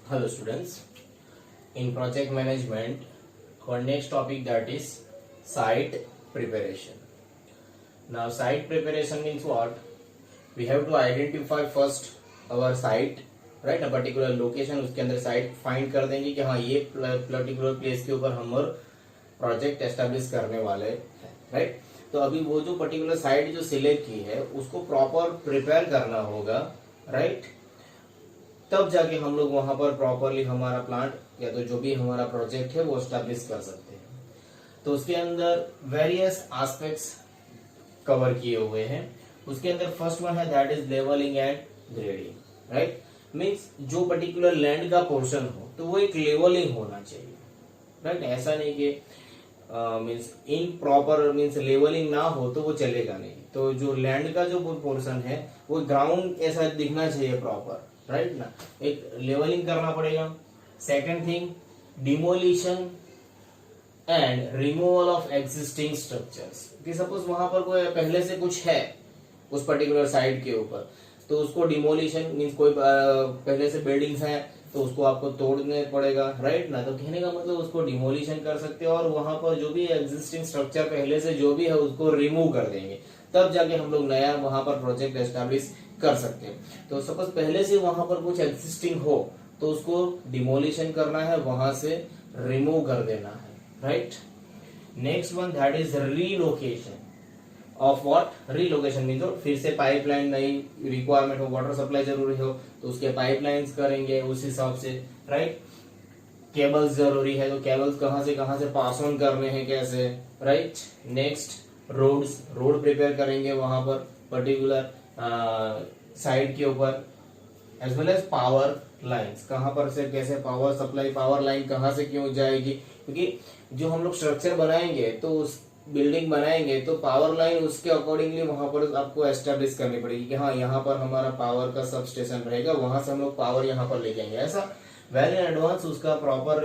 Hello students, in project management our next topic that is site preparation. Now site preparation means what? We have to identify first our site, right? A particular location, उसके अंदर site find कर देंगे कि हाँ ये particular place के ऊपर हम प्रोजेक्ट एस्टेब्लिश करने वाले हैं, राइट? तो अभी वो जो पर्टिकुलर साइट जो सिलेक्ट की है उसको प्रॉपर प्रिपेयर करना होगा, राइट? तब जाके हम लोग वहां पर प्रॉपरली हमारा प्लांट या तो जो भी हमारा प्रोजेक्ट है वो एस्टेब्लिश कर सकते हैं। तो उसके अंदर वेरियस एस्पेक्ट्स कवर किए हुए हैं। उसके अंदर फर्स्ट वन है that is levelling and grading, right? Means जो पर्टिकुलर लैंड का पोर्शन हो तो वो एक लेवलिंग होना चाहिए, राइट? ऐसा नहीं कि means improper means levelling ना हो तो वो चलेगा नहीं। तो जो लैंड का जो पोर्शन है वो ग्राउंड ऐसा दिखना चाहिए प्रॉपर, राइट ना? एक लेवलिंग करना पड़ेगा। Second thing, demolition and removal of existing structures. कि सपोज वहां पर कोई पहले से कुछ है उस पर्टिकुलर साइट के ऊपर, तो उसको डिमोलिशन मींस कोई पहले से बिल्डिंग्स हैं तो उसको आपको तोड़ने पड़ेगा, राइट ना? तो कहने का मतलब उसको डिमोलिशन कर सकते हो और वहां पर जो भी एग्जिस्टिंग स्ट्रक्चर पहले से जो भी है उसको रिमूव कर देंगे, तब जाके हम लोग नया वहां पर प्रोजेक्ट एस्टेब्लिश कर सकते हैं। तो सपोज पहले से वहां पर कुछ एग्जिस्टिंग हो तो उसको डिमोलिशन करना है, वहां से रिमूव कर देना है, right? Next one that is relocation of what? Relocation mean फिर से पाइपलाइन नई रिक्वायरमेंट हो, वाटर सप्लाई जरूरी हो तो उसके पाइपलाइंस करेंगे उस हिसाब से, राइट? केबल्स जरूरी है तो केबल्स कहां से पास ऑन करने हैं, कैसे, right? Next roads, road prepare करेंगे वहां पर पर्टिकुलर साइड के ऊपर, as well as power lines, कहां पर से कैसे पावर सप्लाई, पावर लाइन कहां से क्यों जाएगी, क्योंकि जो हम लोग स्ट्रक्चर बनाएंगे तो उस बिल्डिंग बनाएंगे तो पावर लाइन उसके अकॉर्डिंगली वहां पर आपको एस्टेब्लिश करनी पड़ेगी कि हाँ यहाँ पर हमारा पावर का सब स्टेशन रहेगा, वहां से हम लोग पावर यहाँ पर लेके आएंगे। ऐसा वेल इन एडवांस उसका प्रॉपर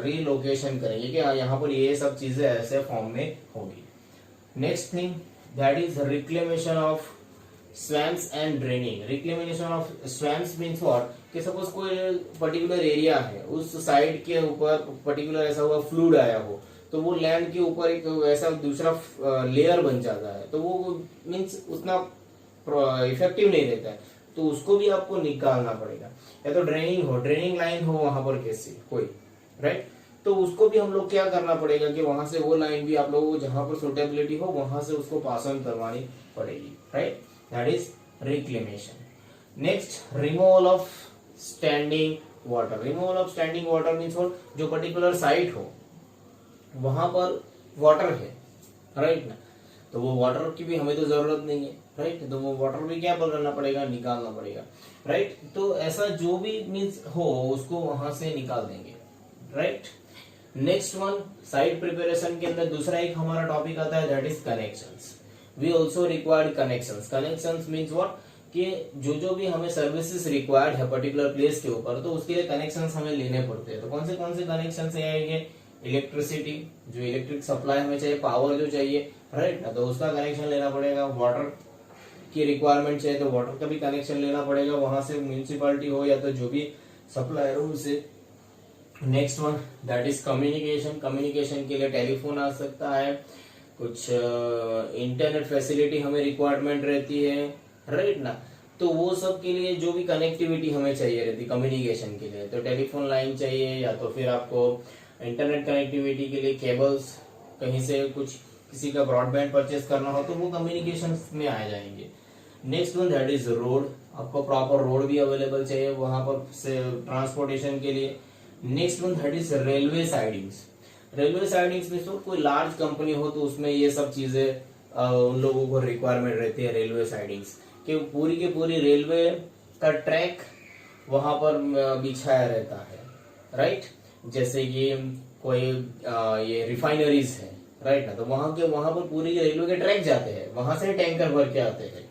रीलोकेशन करेंगे कि हाँ यहाँ पर ये सब चीजें ऐसे फॉर्म में होगी। Next thing that is reclamation of swamps and draining. Reclamation of swamps means what? कि सपोज कोई पर्टिकुलर एरिया है उस साइड के ऊपर पर्टिकुलर ऐसा हुआ फ्लूड आया हो तो वो लैंड के ऊपर एक ऐसा दूसरा लेयर बन जाता है, तो वो मींस उतना इफेक्टिव नहीं रहता है, तो उसको भी आपको निकालना पड़ेगा। या तो ड्रेनिंग हो, ड्रेनिंग लाइन हो वहां पर कैसे कोई, राइट? तो उसको भी हम लोग क्या करना पड़ेगा कि वहां से वो लाइन भी आप लोगों को जहां पर सुटेबिलिटी हो वहां से उसको पास ऑन करवानी पड़ेगी, right? That is reclamation. Next, removal of standing water. Removal of standing water means जो पर्टिकुलर साइट हो वहां पर वाटर है, राइट ना? तो वो वाटर की भी हमें तो जरूरत नहीं है, राइट? तो वो वाटर भी क्या करना पड़ेगा, निकालना पड़ेगा, राइट? तो ऐसा जो भी मीन्स हो उसको वहां से निकाल देंगे, right? Next one, site preparation के अंदर दूसरा एक हमारा टॉपिक आता है that is connections. We also required connections. Connections means what? कि जो भी हमें सर्विसेज रिक्वायर्ड है पर्टिकुलर प्लेस के ऊपर तो उसके लिए कनेक्शंस हमें लेने पड़ते हैं। तो कौन से कनेक्शंस आएंगे? इलेक्ट्रिसिटी, जो इलेक्ट्रिक सप्लाई हमें चाहिए, पावर जो चाहिए, राइट ना? तो उसका कनेक्शन लेना पड़ेगा। वाटर की रिक्वायरमेंट चाहिए तो वाटर का भी कनेक्शन लेना पड़ेगा, वहां से म्यूनिसिपालिटी हो या तो जो भी सप्लायर हो उनसे। Next one that is communication. Communication के लिए टेलीफोन आ सकता है, कुछ इंटरनेट फैसिलिटी हमें रिक्वायरमेंट रहती है, राइट ना? तो वो सब के लिए जो भी कनेक्टिविटी हमें चाहिए रहती कम्युनिकेशन के लिए, तो टेलीफोन लाइन चाहिए या तो फिर आपको इंटरनेट कनेक्टिविटी के लिए केबल्स, कहीं से कुछ किसी का ब्रॉडबैंड परचेस करना हो तो वो कम्युनिकेशन में आ जाएंगे। Next one that is road. आपको प्रॉपर रोड भी अवेलेबल चाहिए वहां पर से ट्रांसपोर्टेशन के लिए। Next one that is railway sidings. Railway sidings में तो कोई लार्ज कंपनी हो तो उसमें ये सब चीजें उन लोगों को रिक्वायरमेंट रहती है रेलवे साइडिंग्स कि पूरी के पूरी रेलवे का ट्रैक वहां पर बिछाया रहता है, राइट? जैसे कि कोई ये रिफाइनरीज है, राइट ना? तो वहां पर पूरी रेलवे के ट्रैक जाते हैं, वहां से टैंकर भर के आते हैं,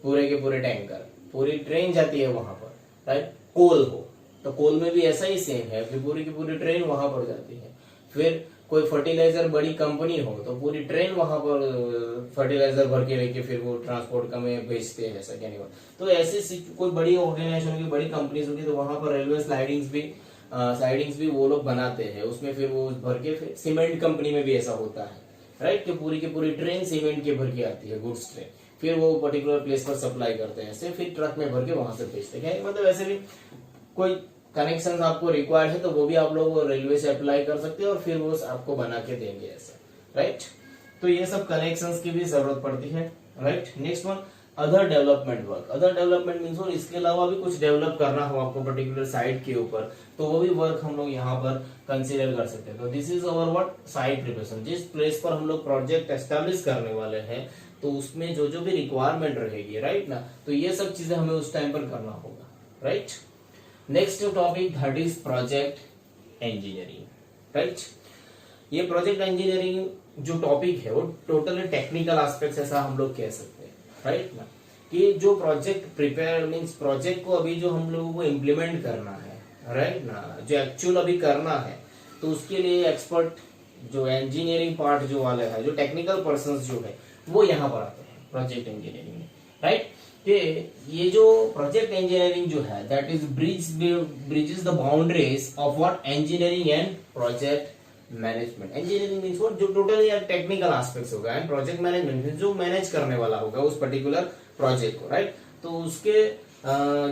पूरे के पूरे टैंकर, पूरी ट्रेन जाती है वहां पर, राइट? कोल हो तो कोल में भी ऐसा ही सेम है कि पूरी की पूरी ट्रेन वहां पर जाती है। फिर कोई फर्टिलाइजर बड़ी कंपनी हो तो पूरी ट्रेन वहां पर फर्टिलाइजर भर के लेके फिर वो ट्रांसपोर्ट का में भेजते हैं ऐसा क्या नहीं होता। तो ऐसे कोई बड़ी ऑर्गेनाइजेशन होगी, बड़ी कंपनीज होगी, तो वहां पर रेलवे साइडिंग्स भी वो लोग बनाते हैं, उसमें फिर वो भर के फिर सीमेंट कंपनी में भी ऐसा होता है, राइट, कि पूरी की पूरी ट्रेन सीमेंट के भर के आती है, गुड्स ट्रेन, फिर वो पर्टिकुलर प्लेस पर सप्लाई करते हैं, ऐसे फिर ट्रक में भर के वहां से भेजते हैं। मतलब ऐसे भी कोई कनेक्शन आपको रिक्वायर्ड है तो वो भी आप लोग रेलवे से अप्लाई कर सकते हैं और फिर वो आपको बना के देंगे ऐसा, राइट। तो ये सब कनेक्शंस की भी जरूरत पड़ती है, right. Next one, other development work. Other development means इसके अलावा भी कुछ डेवलप करना हो आपको पर्टिकुलर साइट के ऊपर, तो वो भी वर्क हम लोग यहाँ पर कंसीडर कर सकते हैं। तो this is our what, site preparation. जिस प्लेस पर हम लोग प्रोजेक्ट एस्टेब्लिश करने वाले हैं तो उसमें जो जो भी रिक्वायरमेंट रहेगी, राइट ना, तो ये सब चीजें हमें उस टाइम पर करना होगा, right. Next topic that is project engineering, right. ये प्रोजेक्ट इंजीनियरिंग जो टॉपिक है वो टोटली टेक्निकल एस्पेक्ट्स ऐसा हम लोग कह सकते हैं, राइट ना, कि जो प्रोजेक्ट प्रिपेयर मींस प्रोजेक्ट को अभी जो हम लोगों को इम्प्लीमेंट करना है, राइट ना, जो एक्चुअल अभी करना है, तो उसके लिए एक्सपर्ट जो इंजीनियरिंग पार्ट जो वाले है, जो टेक्निकल पर्संस जो है वो यहाँ पर आते हैं प्रोजेक्ट इंजीनियरिंग में, राइट। ये जो प्रोजेक्ट इंजीनियरिंग जो है that is bridges the boundaries of what engineering and project management. Engineering means what, जो टोटली टेक्निकल एस्पेक्ट्स होगा, एंड प्रोजेक्ट मैनेजमेंट मींस जो मैनेज करने वाला होगा उस पर्टिकुलर प्रोजेक्ट को, राइट। तो उसके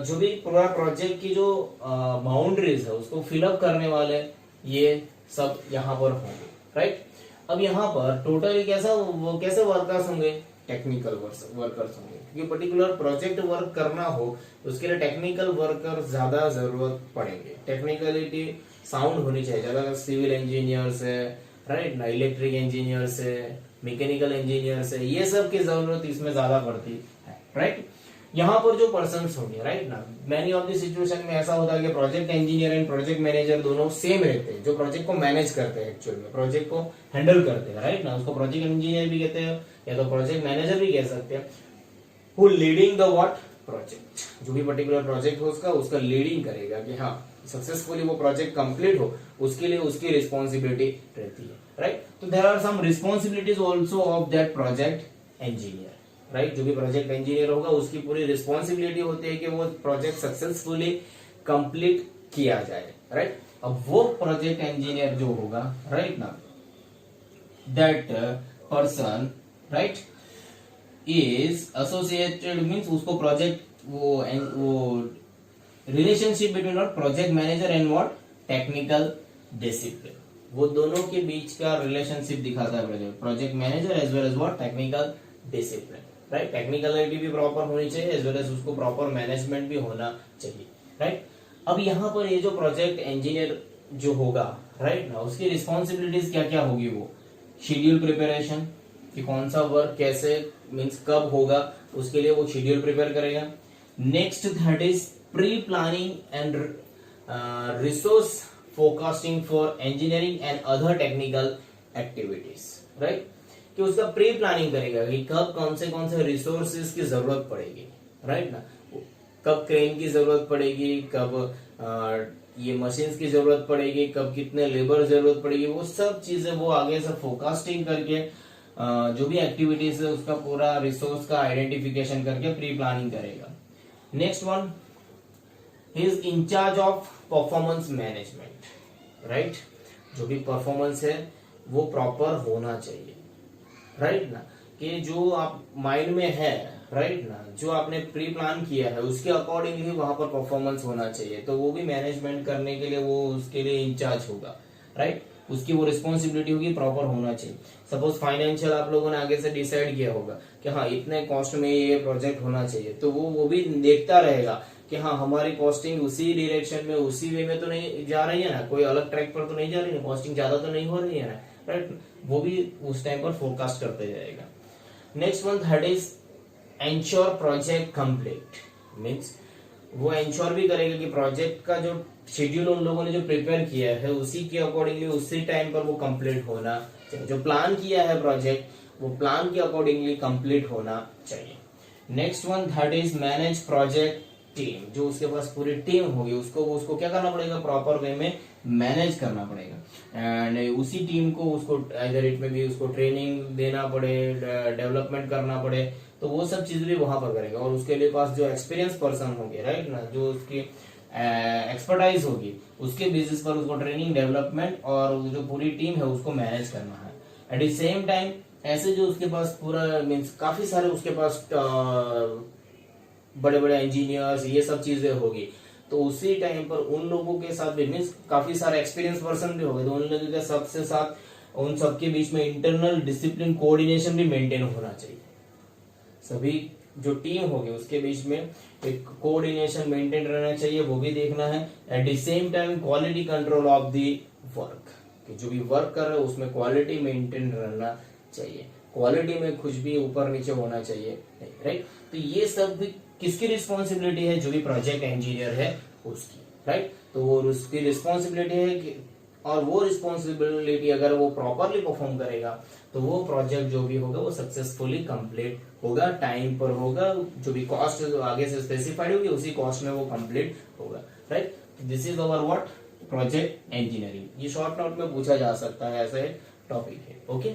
जो भी पूरा प्रोजेक्ट की जो बाउंड्रीज है उसको फिलअप करने वाले ये सब यहाँ पर होंगे, राइट। अब यहाँ पर टोटली कैसे वर्कर्स होंगे, टेक्निकल वर्कर्स होंगे, क्योंकि पर्टिकुलर प्रोजेक्ट वर्क करना हो उसके लिए टेक्निकल वर्कर ज्यादा जरूरत पड़ेंगे। टेक्निकलिटी साउंड होनी चाहिए, ज्यादा सिविल इंजीनियर्स है, राइट ना, इलेक्ट्रिक इंजीनियर्स है, मैकेनिकल इंजीनियर्स है, ये सब की जरूरत इसमें ज्यादा पड़ती है, राइट। यहाँ पर जो पर्सन्स होंगे, राइट ना, मैनी ऑफ द सिचुएशन में ऐसा होता है कि project engineer and project manager दोनों सेम रहते हैं, जो प्रोजेक्ट को मैनेज करते हैं, एक्चुअल में प्रोजेक्ट को हैंडल करते हैं, राइट ना, उसको प्रोजेक्ट इंजीनियर भी कहते हैं या तो प्रोजेक्ट मैनेजर भी कह सकते हैं। Who leading the what project, जो भी पर्टिकुलर प्रोजेक्ट हो उसका लीडिंग करेगा कि हाँ सक्सेसफुली वो प्रोजेक्ट कंप्लीट हो, उसके लिए उसकी रिस्पॉन्सिबिलिटी रहती है, राइट। तो there are some responsibilities also of that project engineer, right. जो भी प्रोजेक्ट इंजीनियर होगा उसकी पूरी रिस्पॉन्सिबिलिटी होती है कि वो प्रोजेक्ट सक्सेसफुली कंप्लीट किया जाए, राइट। अब वो प्रोजेक्ट इंजीनियर जो होगा, राइट ना, that person, right, is associated means उसको प्रोजेक्ट वो relationship between project manager and what technical discipline, वो दोनों के बीच का रिलेशनशिप दिखाता है project manager as well as what technical discipline, right. Technicality भी प्रॉपर होनी चाहिए एज वेल एज उसको प्रॉपर मैनेजमेंट भी होना चाहिए, राइट। अब यहाँ पर ये जो प्रोजेक्ट इंजीनियर जो होगा, राइट ना, उसकी रिस्पॉन्सिबिलिटीज क्या क्या होगी, वो शेड्यूल प्रिपरेशन कि कौन सा वर्क कैसे मींस कब होगा, उसके लिए वो शेड्यूल प्रिपेयर करेगा। Next that is pre planning and resource forecasting for engineering and other technical activities, right, कि उसका प्री प्लानिंग करेगा कि कब कौन से रिसोर्सेज की जरूरत पड़ेगी, राइट ना, कब क्रेन की जरूरत पड़ेगी, कब ये मशीन्स की जरूरत पड़ेगी, कब कितने लेबर जरूरत पड़ेगी, वो सब चीजें वो आगे से फोरकास्टिंग करके जो भी एक्टिविटीज है उसका पूरा रिसोर्स का आइडेंटिफिकेशन करके प्री प्लानिंग करेगा। Next one, he is in charge of performance management, right. जो भी परफॉर्मेंस है वो प्रॉपर होना चाहिए, राइट ना, कि जो आप माइंड में है, राइट ना, जो आपने प्री प्लान किया है उसके अकॉर्डिंगली वहां पर परफॉर्मेंस होना चाहिए, तो वो भी मैनेजमेंट करने के लिए वो उसके लिए इंचार्ज होगा, राइट। उसकी वो रिस्पॉन्सिबिलिटी होगी, प्रॉपर होना चाहिए। सपोज फाइनेंशियल आप लोगों ने आगे से डिसाइड किया होगा कि हाँ इतने कॉस्ट में ये प्रोजेक्ट होना चाहिए, तो वो भी देखता रहेगा कि हाँ हमारी कॉस्टिंग उसी डायरेक्शन में उसी वे में तो नहीं जा रही है ना, कोई अलग ट्रैक पर तो नहीं जा रही है, कॉस्टिंग ज्यादा तो नहीं हो रही है ना, राइट। वो भी उस टाइम पर फोरकास्ट करते जाएगा। Next one that is ensure project complete means वो एंश्योर भी करेगा कि प्रोजेक्ट का जो शेड्यूल उन लोगों ने जो प्रिपेयर किया है उसी के अकॉर्डिंगली उसी टाइम पर वो कंप्लीट होना चाहिए। जो प्लान किया है प्रोजेक्ट वो प्लान के अकॉर्डिंगली कंप्लीट होना चाहिए। Next one that is manage project team, जो उसके पास पूरी टीम होगी उसको क्या करना पड़ेगा, प्रॉपर वे में मैनेज करना पड़ेगा। एंड उसी टीम को उसको इधर इट में भी उसको ट्रेनिंग देना पड़े, डेवलपमेंट करना पड़े, तो वो सब चीज भी वहां पर करेगा। और उसके लिए पास जो एक्सपीरियंस पर्सन होंगे, राइट ना, जो उसकी एक्सपर्टाइज होगी, उसके बेसिस पर उसको ट्रेनिंग, डेवलपमेंट और जो पूरी टीम है उसको मैनेज करना है। एट द सेम टाइम ऐसे जो उसके पास पूरा मीन्स काफी सारे उसके पास बड़े बड़े इंजीनियर्स ये सब चीजें होगी, तो उसी टाइम पर उन लोगों के साथ भी मीन्स काफी सारे एक्सपीरियंस पर्सन भी होंगे, तो उन लोगों के सबसे साथ उन सबके बीच में इंटरनल डिसिप्लिन कोऑर्डिनेशन भी मेंटेन होना चाहिए। सभी जो टीम होगी उसके बीच में एक कोऑर्डिनेशन मेंटेन रहना चाहिए, वो भी देखना है। At the same time quality control of the work, कि जो भी वर्क कर रहे हो उसमें क्वालिटी मेंटेन रहना चाहिए, क्वालिटी में कुछ भी ऊपर नीचे होना चाहिए नहीं, राइट। तो ये सब भी किसकी रिस्पॉन्सिबिलिटी है, जो भी प्रोजेक्ट इंजीनियर है उसकी, राइट। तो वो उसकी रिस्पॉन्सिबिलिटी है कि, और वो रिस्पॉन्सिबिलिटी अगर वो प्रॉपरली परफॉर्म करेगा तो वो प्रोजेक्ट जो भी होगा वो सक्सेसफुली कंप्लीट होगा, टाइम पर होगा, जो भी कॉस्ट आगे से स्पेसिफाइड होगी उसी कॉस्ट में वो कंप्लीट होगा, right. This is our what project engineering. ये शॉर्ट नोट में पूछा जा सकता है, ऐसे टॉपिक है, ओके।